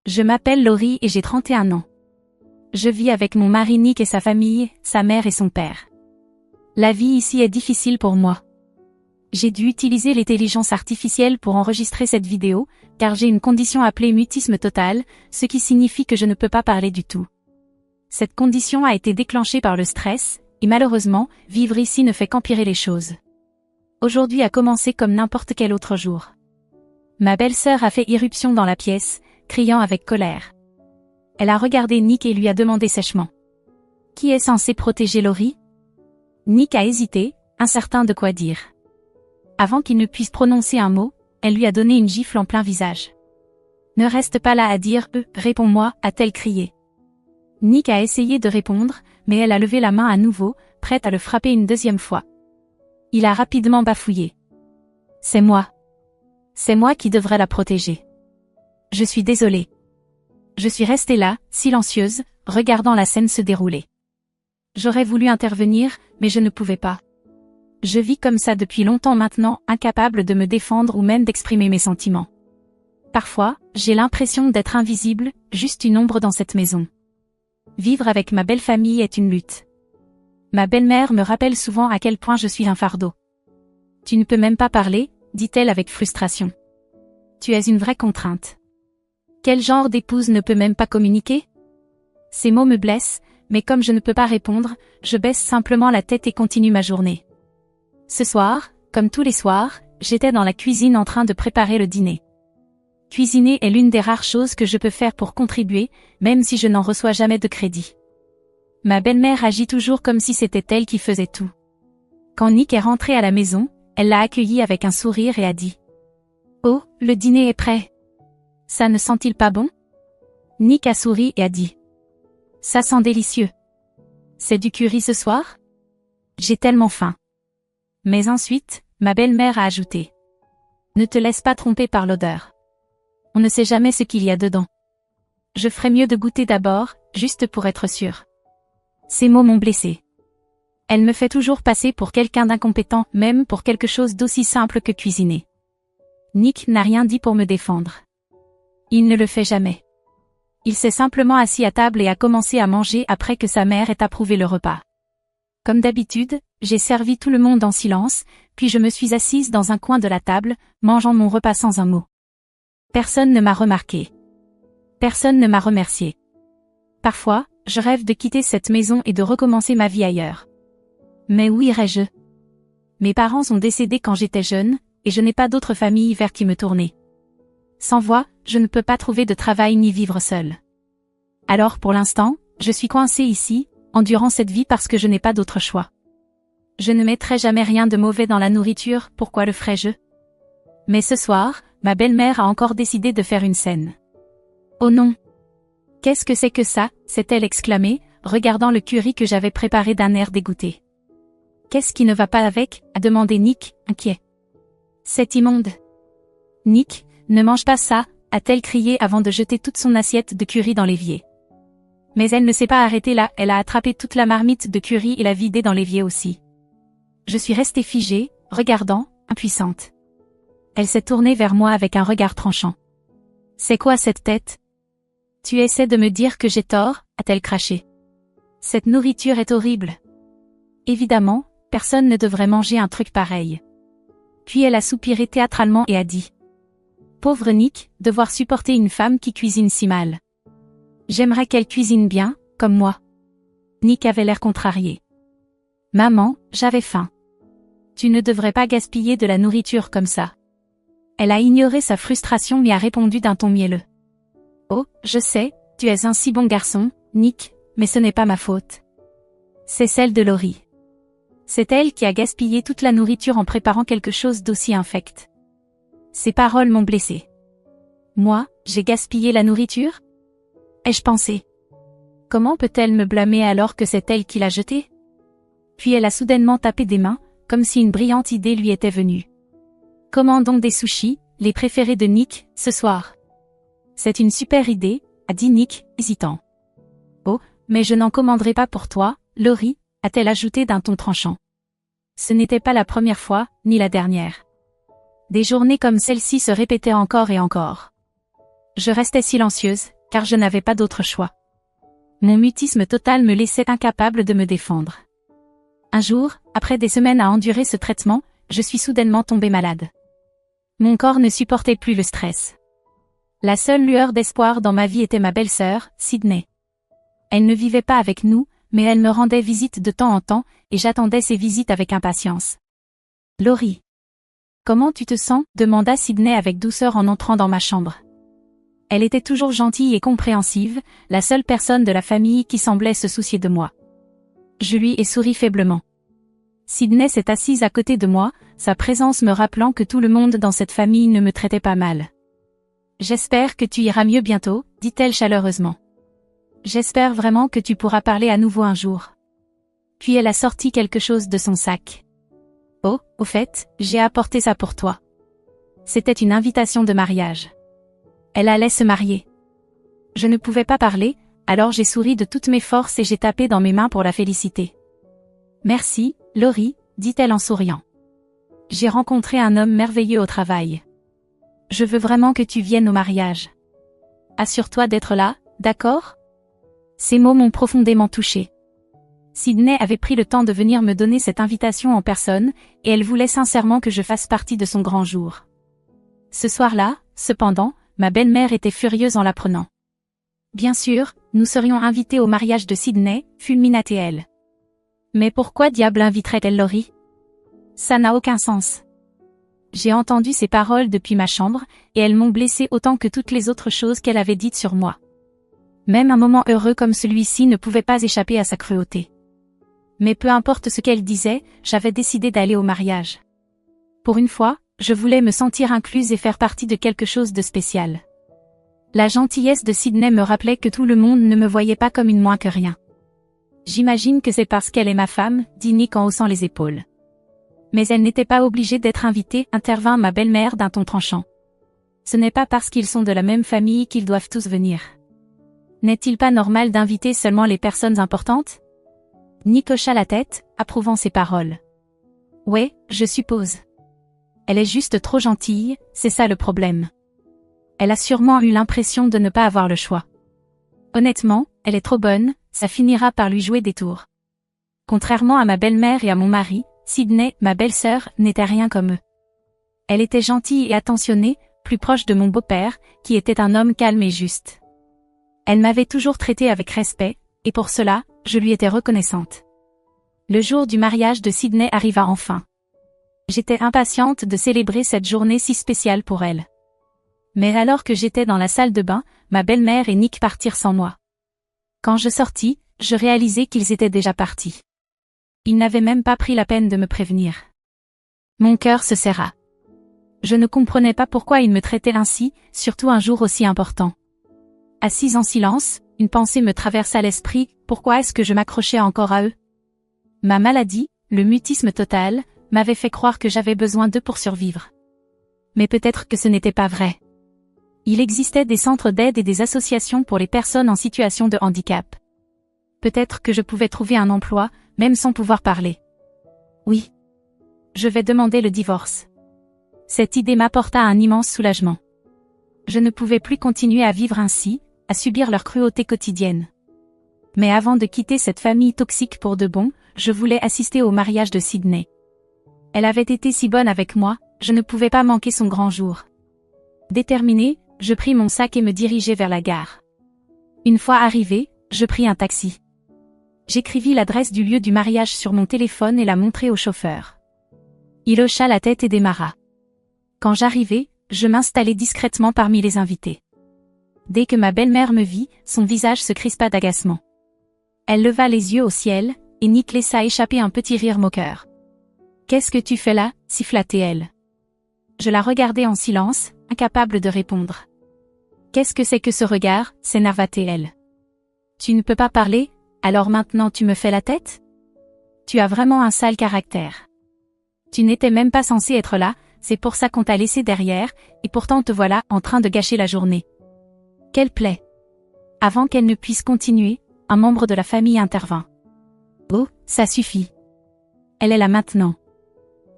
Je m'appelle Laurie et j'ai 31 ans. Je vis avec mon mari Nick et sa famille, sa mère et son père. La vie ici est difficile pour moi. J'ai dû utiliser l'intelligence artificielle pour enregistrer cette vidéo, car j'ai une condition appelée mutisme total, ce qui signifie que je ne peux pas parler du tout. Cette condition a été déclenchée par le stress, et malheureusement, vivre ici ne fait qu'empirer les choses. Aujourd'hui a commencé comme n'importe quel autre jour. Ma belle-sœur a fait irruption dans la pièce, criant avec colère. Elle a regardé Nick et lui a demandé sèchement. Qui est censé protéger Laurie? Nick a hésité, incertain de quoi dire. Avant qu'il ne puisse prononcer un mot, elle lui a donné une gifle en plein visage. Ne reste pas là à dire « réponds-moi » a-t-elle crié. Nick a essayé de répondre, mais elle a levé la main à nouveau, prête à le frapper une deuxième fois. Il a rapidement bafouillé. C'est moi. C'est moi qui devrais la protéger. Je suis désolée. Je suis restée là, silencieuse, regardant la scène se dérouler. J'aurais voulu intervenir, mais je ne pouvais pas. Je vis comme ça depuis longtemps maintenant, incapable de me défendre ou même d'exprimer mes sentiments. Parfois, j'ai l'impression d'être invisible, juste une ombre dans cette maison. Vivre avec ma belle famille est une lutte. Ma belle-mère me rappelle souvent à quel point je suis un fardeau. Tu ne peux même pas parler, dit-elle avec frustration. Tu es une vraie contrainte. Quel genre d'épouse ne peut même pas communiquer? Ces mots me blessent, mais comme je ne peux pas répondre, je baisse simplement la tête et continue ma journée. Ce soir, comme tous les soirs, j'étais dans la cuisine en train de préparer le dîner. Cuisiner est l'une des rares choses que je peux faire pour contribuer, même si je n'en reçois jamais de crédit. Ma belle-mère agit toujours comme si c'était elle qui faisait tout. Quand Nick est rentré à la maison, elle l'a accueilli avec un sourire et a dit « Oh, le dîner est prêt. Ça ne sent-il pas bon ?» Nick a souri et a dit « Ça sent délicieux. C'est du curry ce soir? J'ai tellement faim. » Mais ensuite, ma belle-mère a ajouté « Ne te laisse pas tromper par l'odeur. On ne sait jamais ce qu'il y a dedans. Je ferais mieux de goûter d'abord, juste pour être sûre. » Ces mots m'ont blessée. Elle me fait toujours passer pour quelqu'un d'incompétent, même pour quelque chose d'aussi simple que cuisiner. Nick n'a rien dit pour me défendre. Il ne le fait jamais. Il s'est simplement assis à table et a commencé à manger après que sa mère ait approuvé le repas. Comme d'habitude, j'ai servi tout le monde en silence, puis je me suis assise dans un coin de la table, mangeant mon repas sans un mot. Personne ne m'a remarqué. Personne ne m'a remercié. Parfois, je rêve de quitter cette maison et de recommencer ma vie ailleurs. Mais où irais-je? Mes parents sont décédés quand j'étais jeune, et je n'ai pas d'autre famille vers qui me tourner. Sans voix, je ne peux pas trouver de travail ni vivre seule. Alors pour l'instant, je suis coincée ici, endurant cette vie parce que je n'ai pas d'autre choix. Je ne mettrai jamais rien de mauvais dans la nourriture, pourquoi le ferais-je? Mais ce soir, ma belle-mère a encore décidé de faire une scène. Oh non! Qu'est-ce que c'est que ça? S'est-elle exclamée, regardant le curry que j'avais préparé d'un air dégoûté. Qu'est-ce qui ne va pas avec? A demandé Nick, inquiet. C'est immonde. Nick, ne mange pas ça, a-t-elle crié avant de jeter toute son assiette de curry dans l'évier. Mais elle ne s'est pas arrêtée là, elle a attrapé toute la marmite de curry et l'a vidée dans l'évier aussi. Je suis restée figée, regardant, impuissante. Elle s'est tournée vers moi avec un regard tranchant. C'est quoi cette tête? Tu essaies de me dire que j'ai tort, a-t-elle craché. Cette nourriture est horrible. Évidemment, personne ne devrait manger un truc pareil. Puis elle a soupiré théâtralement et a dit. Pauvre Nick, devoir supporter une femme qui cuisine si mal. J'aimerais qu'elle cuisine bien, comme moi. Nick avait l'air contrarié. Maman, j'avais faim. Tu ne devrais pas gaspiller de la nourriture comme ça. Elle a ignoré sa frustration et a répondu d'un ton mielleux. Oh, je sais, tu es un si bon garçon, Nick, mais ce n'est pas ma faute. C'est celle de Laurie. C'est elle qui a gaspillé toute la nourriture en préparant quelque chose d'aussi infect. Ces paroles m'ont blessée. Moi, j'ai gaspillé la nourriture? Ai-je pensé? Comment peut-elle me blâmer alors que c'est elle qui l'a jetée? Puis elle a soudainement tapé des mains, comme si une brillante idée lui était venue. Commandons des sushis, les préférés de Nick, ce soir. C'est une super idée, a dit Nick, hésitant. Oh, mais je n'en commanderai pas pour toi, Laurie, a-t-elle ajouté d'un ton tranchant. Ce n'était pas la première fois, ni la dernière. Des journées comme celle-ci se répétaient encore et encore. Je restais silencieuse, car je n'avais pas d'autre choix. Mon mutisme total me laissait incapable de me défendre. Un jour, après des semaines à endurer ce traitement, je suis soudainement tombée malade. Mon corps ne supportait plus le stress. La seule lueur d'espoir dans ma vie était ma belle-sœur, Sydney. Elle ne vivait pas avec nous, mais elle me rendait visite de temps en temps, et j'attendais ces visites avec impatience. « Laurie. Comment tu te sens ?» demanda Sydney avec douceur en entrant dans ma chambre. Elle était toujours gentille et compréhensive, la seule personne de la famille qui semblait se soucier de moi. Je lui ai souri faiblement. Sydney s'est assise à côté de moi, sa présence me rappelant que tout le monde dans cette famille ne me traitait pas mal. « J'espère que tu iras mieux bientôt, » dit-elle chaleureusement. « J'espère vraiment que tu pourras parler à nouveau un jour. » Puis elle a sorti quelque chose de son sac. « Oh, au fait, j'ai apporté ça pour toi. » C'était une invitation de mariage. Elle allait se marier. Je ne pouvais pas parler, alors j'ai souri de toutes mes forces et j'ai tapé dans mes mains pour la féliciter. « Merci, Laurie, » dit-elle en souriant. « J'ai rencontré un homme merveilleux au travail. Je veux vraiment que tu viennes au mariage. Assure-toi d'être là, d'accord ?» Ces mots m'ont profondément touchée. Sydney avait pris le temps de venir me donner cette invitation en personne, et elle voulait sincèrement que je fasse partie de son grand jour. Ce soir-là, cependant, ma belle-mère était furieuse en l'apprenant. Bien sûr, nous serions invités au mariage de Sydney, fulmina-t-elle. Mais pourquoi diable inviterait-elle Laurie? Ça n'a aucun sens. J'ai entendu ces paroles depuis ma chambre, et elles m'ont blessée autant que toutes les autres choses qu'elle avait dites sur moi. Même un moment heureux comme celui-ci ne pouvait pas échapper à sa cruauté. Mais peu importe ce qu'elle disait, j'avais décidé d'aller au mariage. Pour une fois, je voulais me sentir incluse et faire partie de quelque chose de spécial. La gentillesse de Sydney me rappelait que tout le monde ne me voyait pas comme une moins que rien. J'imagine que c'est parce qu'elle est ma femme, dit Nick en haussant les épaules. Mais elle n'était pas obligée d'être invitée, intervint ma belle-mère d'un ton tranchant. Ce n'est pas parce qu'ils sont de la même famille qu'ils doivent tous venir. N'est-il pas normal d'inviter seulement les personnes importantes? Nick hocha la tête, approuvant ses paroles. Ouais, je suppose. Elle est juste trop gentille, c'est ça le problème. Elle a sûrement eu l'impression de ne pas avoir le choix. Honnêtement, elle est trop bonne, ça finira par lui jouer des tours. Contrairement à ma belle-mère et à mon mari, Sydney, ma belle-sœur, n'était rien comme eux. Elle était gentille et attentionnée, plus proche de mon beau-père, qui était un homme calme et juste. Elle m'avait toujours traité avec respect, et pour cela, je lui étais reconnaissante. Le jour du mariage de Sydney arriva enfin. J'étais impatiente de célébrer cette journée si spéciale pour elle. Mais alors que j'étais dans la salle de bain, ma belle-mère et Nick partirent sans moi. Quand je sortis, je réalisai qu'ils étaient déjà partis. Ils n'avaient même pas pris la peine de me prévenir. Mon cœur se serra. Je ne comprenais pas pourquoi ils me traitaient ainsi, surtout un jour aussi important. Assise en silence, une pensée me traversa l'esprit, pourquoi est-ce que je m'accrochais encore à eux? Ma maladie, le mutisme total, m'avait fait croire que j'avais besoin d'eux pour survivre. Mais peut-être que ce n'était pas vrai. Il existait des centres d'aide et des associations pour les personnes en situation de handicap. Peut-être que je pouvais trouver un emploi, même sans pouvoir parler. Oui. Je vais demander le divorce. Cette idée m'apporta un immense soulagement. Je ne pouvais plus continuer à vivre ainsi, à subir leur cruauté quotidienne. Mais avant de quitter cette famille toxique pour de bon, je voulais assister au mariage de Sydney. Elle avait été si bonne avec moi, je ne pouvais pas manquer son grand jour. Déterminée, je pris mon sac et me dirigeai vers la gare. Une fois arrivé, je pris un taxi. J'écrivis l'adresse du lieu du mariage sur mon téléphone et la montrai au chauffeur. Il hocha la tête et démarra. Quand j'arrivai, je m'installai discrètement parmi les invités. Dès que ma belle-mère me vit, son visage se crispa d'agacement. Elle leva les yeux au ciel, et Nick laissa échapper un petit rire moqueur. « Qu'est-ce que tu fais là ?» siffla-t-elle. Je la regardai en silence, incapable de répondre. « Qu'est-ce que c'est que ce regard ?» s'énerva-t-elle. « Tu ne peux pas parler, alors maintenant tu me fais la tête? Tu as vraiment un sale caractère. Tu n'étais même pas censé être là, c'est pour ça qu'on t'a laissé derrière, et pourtant te voilà en train de gâcher la journée. Quelle plaie !» Avant qu'elle ne puisse continuer, un membre de la famille intervint. « Oh, ça suffit. Elle est là maintenant.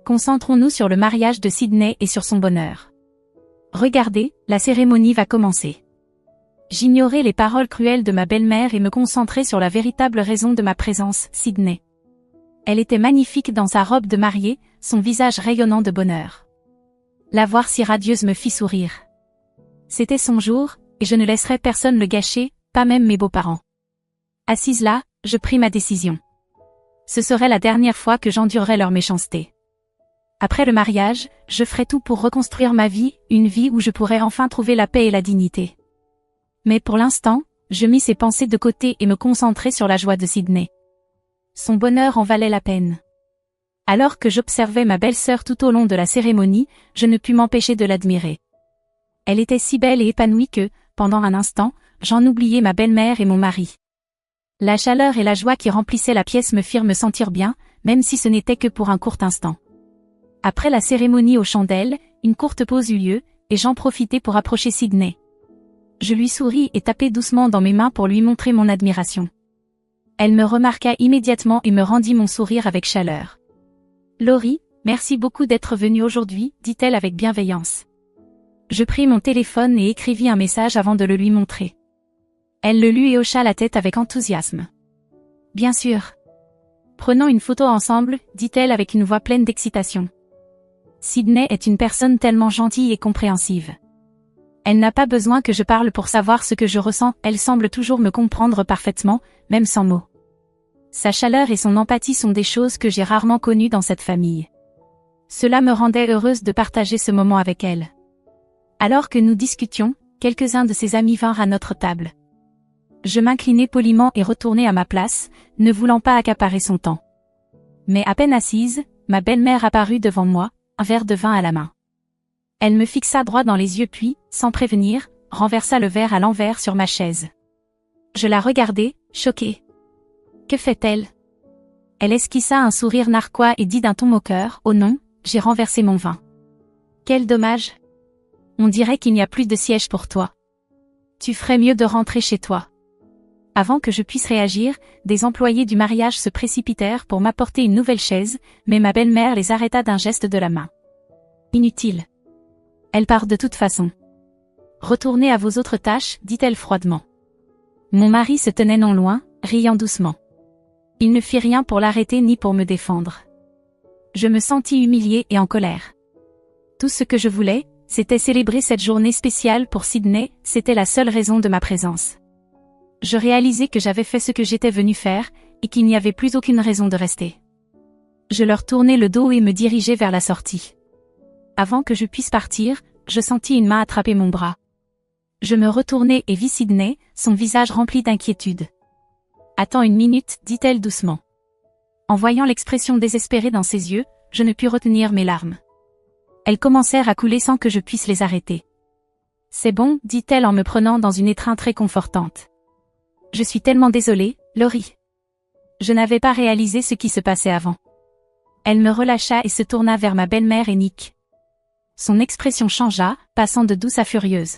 Concentrons-nous sur le mariage de Sydney et sur son bonheur. Regardez, la cérémonie va commencer. » J'ignorais les paroles cruelles de ma belle-mère et me concentrais sur la véritable raison de ma présence, Sydney. Elle était magnifique dans sa robe de mariée, son visage rayonnant de bonheur. La voir si radieuse me fit sourire. C'était son jour, et je ne laisserais personne le gâcher, pas même mes beaux-parents. Assise là, je pris ma décision. Ce serait la dernière fois que j'endurerais leur méchanceté. Après le mariage, je ferai tout pour reconstruire ma vie, une vie où je pourrais enfin trouver la paix et la dignité. Mais pour l'instant, je mis ces pensées de côté et me concentrai sur la joie de Sydney. Son bonheur en valait la peine. Alors que j'observais ma belle-sœur tout au long de la cérémonie, je ne pus m'empêcher de l'admirer. Elle était si belle et épanouie que, pendant un instant, j'en oubliais ma belle-mère et mon mari. La chaleur et la joie qui remplissaient la pièce me firent me sentir bien, même si ce n'était que pour un court instant. Après la cérémonie aux chandelles, une courte pause eut lieu, et j'en profitai pour approcher Sydney. Je lui souris et tapai doucement dans mes mains pour lui montrer mon admiration. Elle me remarqua immédiatement et me rendit mon sourire avec chaleur. « Laurie, merci beaucoup d'être venue aujourd'hui, dit-elle avec bienveillance. » Je pris mon téléphone et écrivis un message avant de le lui montrer. Elle le lut et hocha la tête avec enthousiasme. « Bien sûr. Prenons une photo ensemble, dit-elle avec une voix pleine d'excitation. Sydney est une personne tellement gentille et compréhensive. Elle n'a pas besoin que je parle pour savoir ce que je ressens, elle semble toujours me comprendre parfaitement, même sans mots. Sa chaleur et son empathie sont des choses que j'ai rarement connues dans cette famille. Cela me rendait heureuse de partager ce moment avec elle. Alors que nous discutions, quelques-uns de ses amis vinrent à notre table. Je m'inclinai poliment et retournai à ma place, ne voulant pas accaparer son temps. Mais à peine assise, ma belle-mère apparut devant moi, un verre de vin à la main. Elle me fixa droit dans les yeux puis, sans prévenir, renversa le verre à l'envers sur ma chaise. Je la regardai, choquée. Que fait-elle? Elle esquissa un sourire narquois et dit d'un ton moqueur, « Oh non, j'ai renversé mon vin. » Quel dommage. On dirait qu'il n'y a plus de siège pour toi. Tu ferais mieux de rentrer chez toi. Avant que je puisse réagir, des employés du mariage se précipitèrent pour m'apporter une nouvelle chaise, mais ma belle-mère les arrêta d'un geste de la main. Inutile. Elle part de toute façon. Retournez à vos autres tâches, dit-elle froidement. Mon mari se tenait non loin, riant doucement. Il ne fit rien pour l'arrêter ni pour me défendre. Je me sentis humiliée et en colère. Tout ce que je voulais, c'était célébrer cette journée spéciale pour Sydney, c'était la seule raison de ma présence. Je réalisais que j'avais fait ce que j'étais venue faire, et qu'il n'y avait plus aucune raison de rester. Je leur tournai le dos et me dirigeai vers la sortie. Avant que je puisse partir, je sentis une main attraper mon bras. Je me retournai et vis Sydney, son visage rempli d'inquiétude. « Attends une minute, dit-elle doucement. » En voyant l'expression désespérée dans ses yeux, je ne pus retenir mes larmes. Elles commencèrent à couler sans que je puisse les arrêter. « C'est bon, dit-elle en me prenant dans une étreinte réconfortante. Je suis tellement désolée, Laurie. Je n'avais pas réalisé ce qui se passait avant. » Elle me relâcha et se tourna vers ma belle-mère et Nick. Son expression changea, passant de douce à furieuse.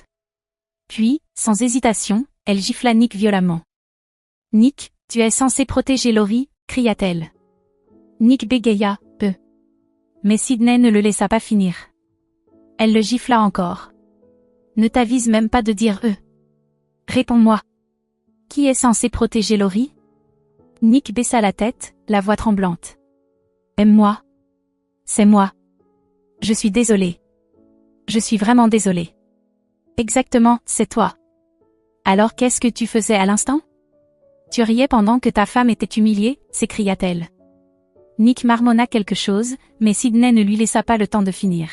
Puis, sans hésitation, elle gifla Nick violemment. « Nick, tu es censé protéger Laurie, » cria-t-elle. Nick bégaya, peu. Mais Sydney ne le laissa pas finir. Elle le gifla encore. « Ne t'avise même pas de dire « Réponds-moi. Qui est censé protéger Laurie ?» Nick baissa la tête, la voix tremblante. « Aime-moi. C'est moi. Je suis désolée. Je suis vraiment désolée. » Exactement, c'est toi. Alors qu'est-ce que tu faisais à l'instant? Tu riais pendant que ta femme était humiliée, s'écria-t-elle. Nick marmonna quelque chose, mais Sydney ne lui laissa pas le temps de finir.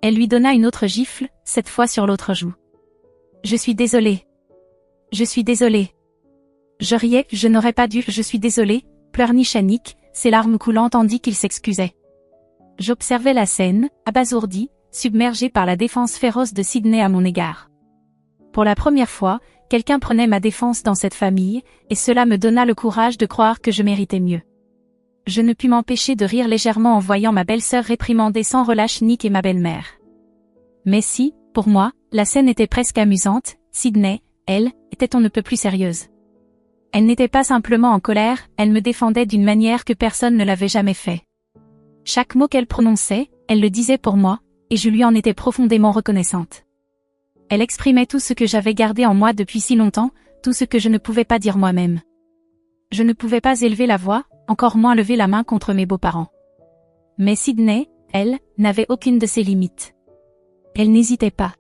Elle lui donna une autre gifle, cette fois sur l'autre joue. Je suis désolée. Je suis désolée. Je riais, je n'aurais pas dû, je suis désolée, pleurnicha Nick, ses larmes coulant tandis qu'il s'excusait. J'observais la scène, abasourdie, submergée par la défense féroce de Sydney à mon égard. Pour la première fois, quelqu'un prenait ma défense dans cette famille, et cela me donna le courage de croire que je méritais mieux. Je ne pus m'empêcher de rire légèrement en voyant ma belle-sœur réprimander sans relâche Nick et ma belle-mère. Mais si, pour moi, la scène était presque amusante, Sydney, elle, était on ne peut plus sérieuse. Elle n'était pas simplement en colère, elle me défendait d'une manière que personne ne l'avait jamais fait. Chaque mot qu'elle prononçait, elle le disait pour moi, et je lui en étais profondément reconnaissante. Elle exprimait tout ce que j'avais gardé en moi depuis si longtemps, tout ce que je ne pouvais pas dire moi-même. Je ne pouvais pas élever la voix, encore moins lever la main contre mes beaux-parents. Mais Sydney, elle, n'avait aucune de ces limites. Elle n'hésitait pas.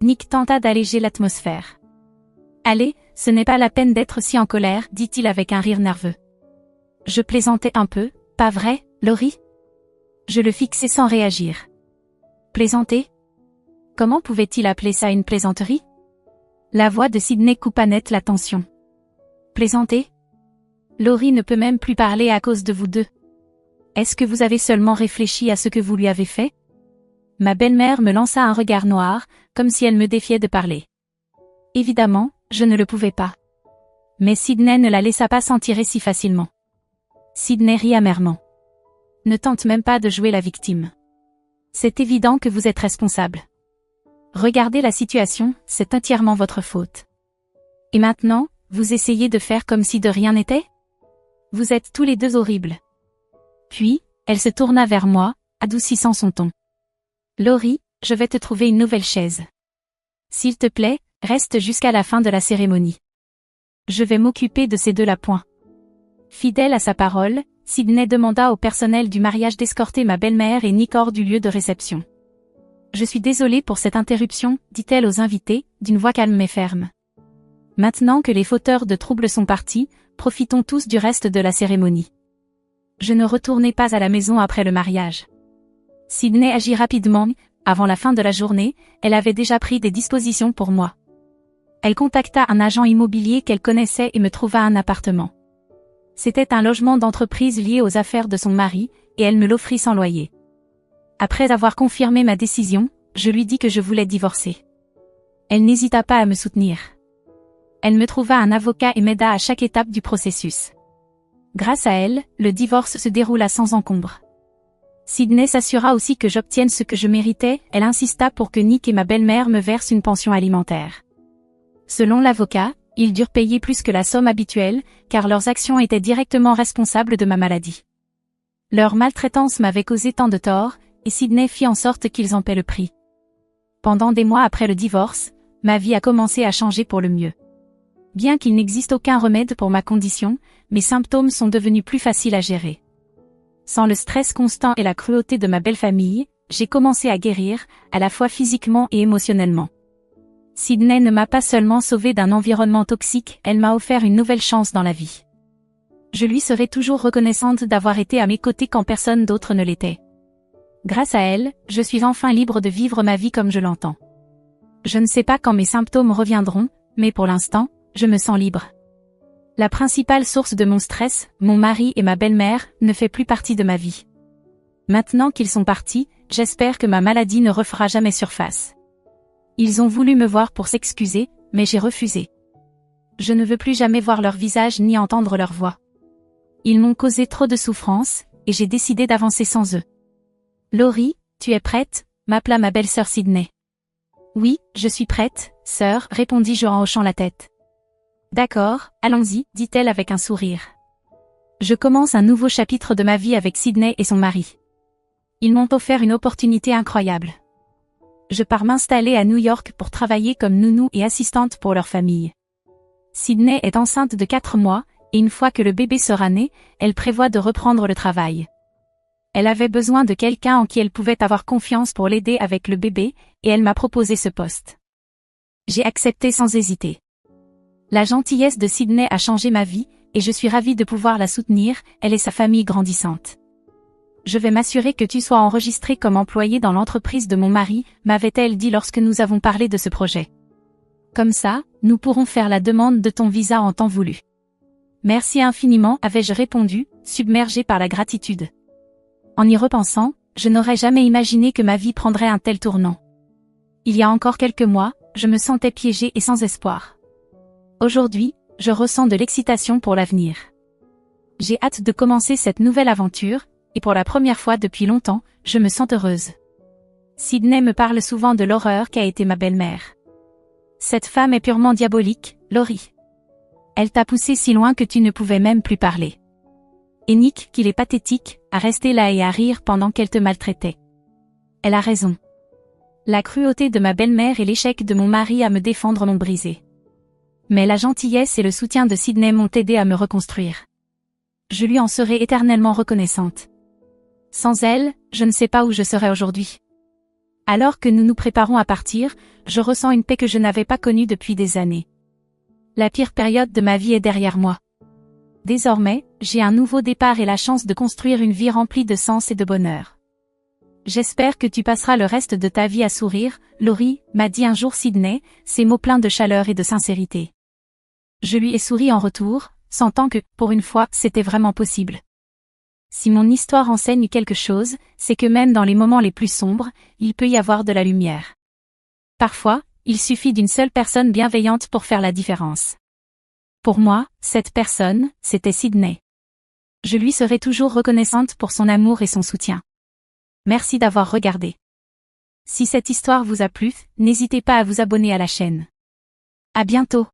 Nick tenta d'alléger l'atmosphère. « Allez, ce n'est pas la peine d'être si en colère, dit-il avec un rire nerveux. Je plaisantais un peu, pas vrai, Laurie ? Je le fixais sans réagir. Plaisanter ? Comment pouvait-il appeler ça une plaisanterie ? La voix de Sydney coupa net la tension. Plaisanter ? Laurie ne peut même plus parler à cause de vous deux. Est-ce que vous avez seulement réfléchi à ce que vous lui avez fait ? Ma belle-mère me lança un regard noir, comme si elle me défiait de parler. Évidemment, je ne le pouvais pas. Mais Sydney ne la laissa pas s'en tirer si facilement. Sydney rit amèrement. Ne tente même pas de jouer la victime. C'est évident que vous êtes responsable. Regardez la situation, c'est entièrement votre faute. Et maintenant, vous essayez de faire comme si de rien n'était ? Vous êtes tous les deux horribles. Puis, elle se tourna vers moi, adoucissant son ton. Laurie, je vais te trouver une nouvelle chaise. S'il te plaît, reste jusqu'à la fin de la cérémonie. Je vais m'occuper de ces deux-là. Fidèle à sa parole, Sydney demanda au personnel du mariage d'escorter ma belle-mère et Nick hors du lieu de réception. Je suis désolée pour cette interruption, dit-elle aux invités, d'une voix calme mais ferme. Maintenant que les fauteurs de troubles sont partis, profitons tous du reste de la cérémonie. Je ne retournai pas à la maison après le mariage. Sydney agit rapidement, avant la fin de la journée, elle avait déjà pris des dispositions pour moi. Elle contacta un agent immobilier qu'elle connaissait et me trouva un appartement. C'était un logement d'entreprise lié aux affaires de son mari, et elle me l'offrit sans loyer. Après avoir confirmé ma décision, je lui dis que je voulais divorcer. Elle n'hésita pas à me soutenir. Elle me trouva un avocat et m'aida à chaque étape du processus. Grâce à elle, le divorce se déroula sans encombre. Sydney s'assura aussi que j'obtienne ce que je méritais, elle insista pour que Nick et ma belle-mère me versent une pension alimentaire. Selon l'avocat, ils durent payer plus que la somme habituelle, car leurs actions étaient directement responsables de ma maladie. Leur maltraitance m'avait causé tant de tort, et Sydney fit en sorte qu'ils en paient le prix. Pendant des mois après le divorce, ma vie a commencé à changer pour le mieux. Bien qu'il n'existe aucun remède pour ma condition, mes symptômes sont devenus plus faciles à gérer. Sans le stress constant et la cruauté de ma belle famille, j'ai commencé à guérir, à la fois physiquement et émotionnellement. Sydney ne m'a pas seulement sauvée d'un environnement toxique, elle m'a offert une nouvelle chance dans la vie. Je lui serai toujours reconnaissante d'avoir été à mes côtés quand personne d'autre ne l'était. Grâce à elle, je suis enfin libre de vivre ma vie comme je l'entends. Je ne sais pas quand mes symptômes reviendront, mais pour l'instant, je me sens libre. La principale source de mon stress, mon mari et ma belle-mère, ne fait plus partie de ma vie. Maintenant qu'ils sont partis, j'espère que ma maladie ne refera jamais surface. Ils ont voulu me voir pour s'excuser, mais j'ai refusé. Je ne veux plus jamais voir leur visage ni entendre leur voix. Ils m'ont causé trop de souffrance, et j'ai décidé d'avancer sans eux. Laurie, tu es prête ? M'appela ma belle-sœur Sydney. Oui, je suis prête, sœur, répondis-je en hochant la tête. D'accord, allons-y, dit-elle avec un sourire. Je commence un nouveau chapitre de ma vie avec Sydney et son mari. Ils m'ont offert une opportunité incroyable. Je pars m'installer à New York pour travailler comme nounou et assistante pour leur famille. Sydney est enceinte de 4 mois, et une fois que le bébé sera né, elle prévoit de reprendre le travail. Elle avait besoin de quelqu'un en qui elle pouvait avoir confiance pour l'aider avec le bébé, et elle m'a proposé ce poste. J'ai accepté sans hésiter. La gentillesse de Sydney a changé ma vie, et je suis ravie de pouvoir la soutenir, elle et sa famille grandissante. Je vais m'assurer que tu sois enregistrée comme employée dans l'entreprise de mon mari, m'avait-elle dit lorsque nous avons parlé de ce projet. Comme ça, nous pourrons faire la demande de ton visa en temps voulu. Merci infiniment, avais-je répondu, submergée par la gratitude. En y repensant, je n'aurais jamais imaginé que ma vie prendrait un tel tournant. Il y a encore quelques mois, je me sentais piégée et sans espoir. Aujourd'hui, je ressens de l'excitation pour l'avenir. J'ai hâte de commencer cette nouvelle aventure, et pour la première fois depuis longtemps, je me sens heureuse. Sydney me parle souvent de l'horreur qu'a été ma belle-mère. Cette femme est purement diabolique, Laurie. Elle t'a poussé si loin que tu ne pouvais même plus parler. Et Nick, qu'il est pathétique, à rester là et à rire pendant qu'elle te maltraitait. Elle a raison. La cruauté de ma belle-mère et l'échec de mon mari à me défendre m'ont brisé. Mais la gentillesse et le soutien de Sydney m'ont aidé à me reconstruire. Je lui en serai éternellement reconnaissante. Sans elle, je ne sais pas où je serais aujourd'hui. Alors que nous nous préparons à partir, je ressens une paix que je n'avais pas connue depuis des années. La pire période de ma vie est derrière moi. Désormais, j'ai un nouveau départ et la chance de construire une vie remplie de sens et de bonheur. J'espère que tu passeras le reste de ta vie à sourire, Laurie, m'a dit un jour Sydney, ses mots pleins de chaleur et de sincérité. Je lui ai souri en retour, sentant que, pour une fois, c'était vraiment possible. Si mon histoire enseigne quelque chose, c'est que même dans les moments les plus sombres, il peut y avoir de la lumière. Parfois, il suffit d'une seule personne bienveillante pour faire la différence. Pour moi, cette personne, c'était Sydney. Je lui serai toujours reconnaissante pour son amour et son soutien. Merci d'avoir regardé. Si cette histoire vous a plu, n'hésitez pas à vous abonner à la chaîne. À bientôt.